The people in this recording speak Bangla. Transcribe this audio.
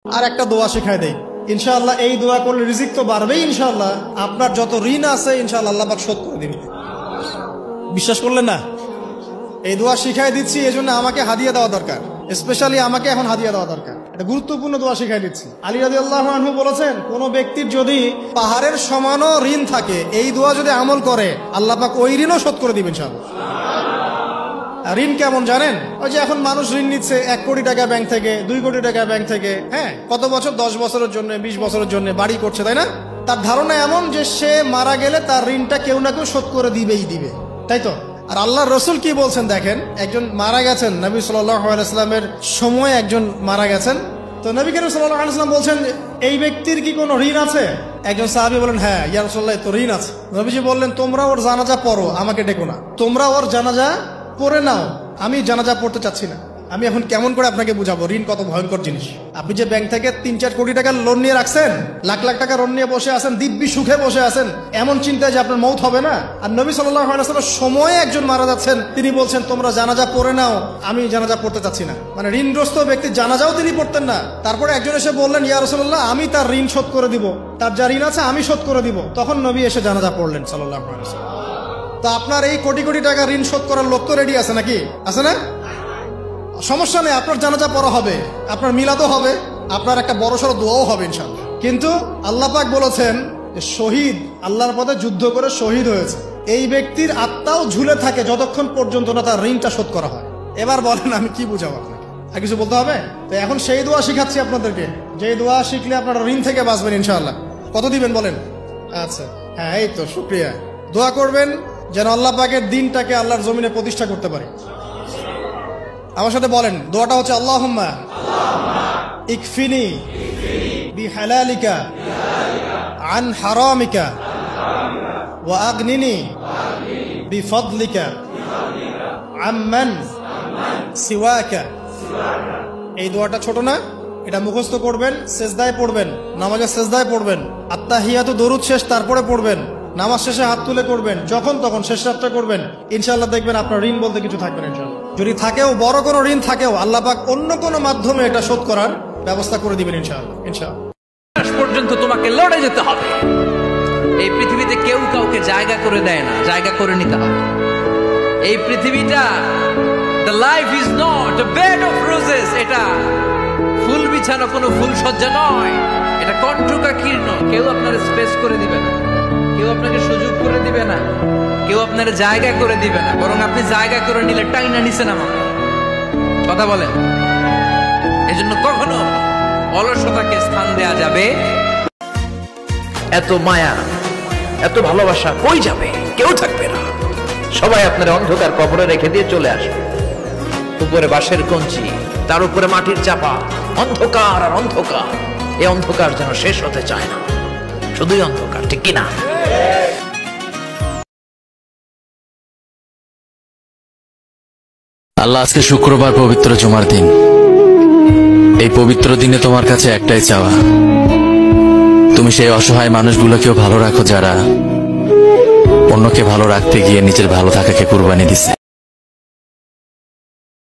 আর একটা দোয়া শেখায় দেই, ইনশাআল্লাহ এই দোয়া করলে রিজিক তো বাড়বেই ইনশাআল্লাহ, আপনার যত ঋণ আছে ইনশাআল্লাহ আল্লাহ পাক শোধ করে দিবে। বিশ্বাস করলেন না? এই দোয়া শিখাই দিচ্ছি, এজন্য আমাকে হাদিয়া দেওয়া দরকার, স্পেশালি আমাকে এখন হাদিয়া দেওয়া দরকার। এটা গুরুত্বপূর্ণ দোয়া শিখাই দিচ্ছি। আলী রাদিয়াল্লাহু আনহু বলেছেন, কোন ব্যক্তির যদি পাহাড়ের সমানও ঋণ থাকে, এই দোয়া যদি আমল করে আল্লাহ পাক ওই ঋণও শোধ করে দিবেন ইনশাআল্লাহ। ঋণ কেমন জানেন? ওই যে এখন মানুষ ঋণ নিচ্ছে 1 কোটি টাকা ব্যাংক থেকে, 2 কোটি টাকা ব্যাংক থেকে, হ্যাঁ, কত বছর, 10 বছরের জন্য, 20 বছরের জন্য বাড়ি করছে, তাই না? তার ধারণা এমন যে সে মারা গেলে তার ঋণটা কেউ না কেউ শোধ করে দিবেই দিবে, তাই তো? আর আল্লাহর রাসূল কি বলছেন দেখেন, একজন মারা গেছেন, নবী সাল্লাল্লাহু আলাইহি ওয়াসাল্লামের সময় একজন মারা গেছেন, তো নবী করিম সাল্লাল্লাহু আলাইহি ওয়াসাল্লাম বলছেন, এই ব্যক্তির কি কোনো ঋণ আছে? একজন সাহাবী বলেন, হ্যাঁ ইয়া রাসূলুল্লাহ, তো ঋণ আছে। নবীজি বললেন, তোমরা ওর জানাজা পড়ো, আমাকে ডেকো না, তোমরা ওর জানাজা পড়ে নাও, আমি জানাজা পড়তে চাচ্ছি না। আমি এখন কেমন করে আপনাকে বুঝাবো ঋণ কত ভয়ঙ্কর জিনিস? আপনি যে ব্যাংক থেকে 3-4 কোটি টাকার লোন নিয়ে রাখছেন, লাখ লাখ টাকা লোন নিয়ে বসে আছেন, দিব্যি সুখে বসে আছেন, এমন চিন্তায় যে আপনার মৌত হবে না। আর নবী সাল্লাল্লাহু আলাইহি ওয়াসাল্লামের সময়ে একজন মারা যাচ্ছেন, তিনি বলছেন তোমরা জানাজা পড়ে নাও, আমি জানাজা পড়তে চাচ্ছি না। মানে ঋণগ্রস্ত ব্যক্তি জানাজাও তিনি পড়তেন না। তারপরে একজন এসে বললেন, ইয়া রাসূলুল্লাহ, আমি তার ঋণ শোধ করে দিব, তার যা ঋণ আছে আমি শোধ করে দিব। তখন নবী এসে জানাজা পড়লেন সাল্লাল্লাহু আলাইহি ওয়াসাল্লাম। তো আপনার এই কোটি কোটি টাকা ঋণ শোধ করার লোক তো রেডি আছে নাকি? আছে না? সমস্যা নেই, আপনার জানাজা পড়া হবে, আপনার মিলাদও হবে, আপনার একটা বড়সড় দোয়াও হবে ইনশাআল্লাহ। কিন্তু আল্লাহ পাক বলেছেন যে শহীদ, আল্লাহর পথে যুদ্ধ করে শহীদ হয়েছে, এই ব্যক্তির আত্মাও ঝুলে থাকে যতক্ষণ পর্যন্ত না তার ঋণটা শোধ করা হয়। এবার বলেন আমি কি বুঝাবো আপনাকে? আর কিছু বলতে হবে? তো এখন সেই দোয়া শিখাচ্ছি আপনাদেরকে, যে দোয়া শিখলে আপনারা ঋণ থেকে বাঁচবেন ইনশাআল্লাহ। কত দিবেন বলেন? আচ্ছা, হ্যাঁ, এই তো, শুকরিয়া। দোয়া করবেন যেন আল্লাহ পাকের দিনটাকে আল্লাহর জমিনে প্রতিষ্ঠা করতে পারে। আমার সাথে বলেন, দোয়াটা হচ্ছে, আল্লাহুম্মা ইকফিনি বিহালালিকা আন হারামিকা ওয়া আগনিনি বিফদলিকা আম্মান সিওয়াকা। এই দোয়াটা ছোট না? এটা মুখস্থ করবেন, সেজদায় পড়বেন, নামাজের সেজদায় পড়বেন, আত্তাহিয়াতু দরুদ শেষ তারপরে পড়বেন, নামাজ শেষে হাত তুলে করবেন, যখন তখন শেষ রাতটা করবেন, ইনশাআল্লাহ দেখবেন আপনার ঋণ বলতে কিছু থাকবে না ইনশাআল্লাহ। যদি থাকেও, বড় কোনো ঋণ থাকেও, আল্লাহ পাক অন্য কোনো মাধ্যমে এটা শোধ করার ব্যবস্থা করে দিবেন ইনশাআল্লাহ। ইনশাআল্লাহ পর্যন্ত তোমাকে লড়ে যেতে হবে। এই পৃথিবীতে কেউ কাউকে জায়গা করে দেয় না, জায়গা করে নিতে হবে। এই পৃথিবীটা, the life is not a bed of roses, এটা ফুল বিছানো কোনো ফুল সজ্জা নয়, এটা কণ্ঠকাকীর্ণ। কেউ আপনার স্পেস করে দিবে না, কেউ আপনাকে সুযোগ করে দিবে না, কেউ আপনার জায়গা করে দিবে না, বরং আপনি জায়গা করে নিলে টাইনা নিছেন আমাকে। কথা বলেন। এজন্য কখনো অলসতাকে স্থান দেয়া যাবে। এত মায়া, এত ভালোবাসা কই যাবে? কেউ থাকবে না, সবাই আপনার অন্ধকার কবরে রেখে দিয়ে চলে আসবে। উপরে বাঁশের কঞ্চি, তার উপরে মাটির চাপা, অন্ধকার আর অন্ধকার। এই অন্ধকার যেন শেষ হতে চায় না, শুধুই অন্ধকার, ঠিক কিনা? আল্লাহ, আজকে শুক্রবার, পবিত্র জুমার দিন। এই পবিত্র দিনে তোমার কাছে একটাই চাওয়া, তুমি সেই অসহায় মানুষগুলোকেও ভালো রাখো যারা অন্যকে ভালো রাখতে গিয়ে নিজের ভালো থাকাকে কুরবানি দিছে।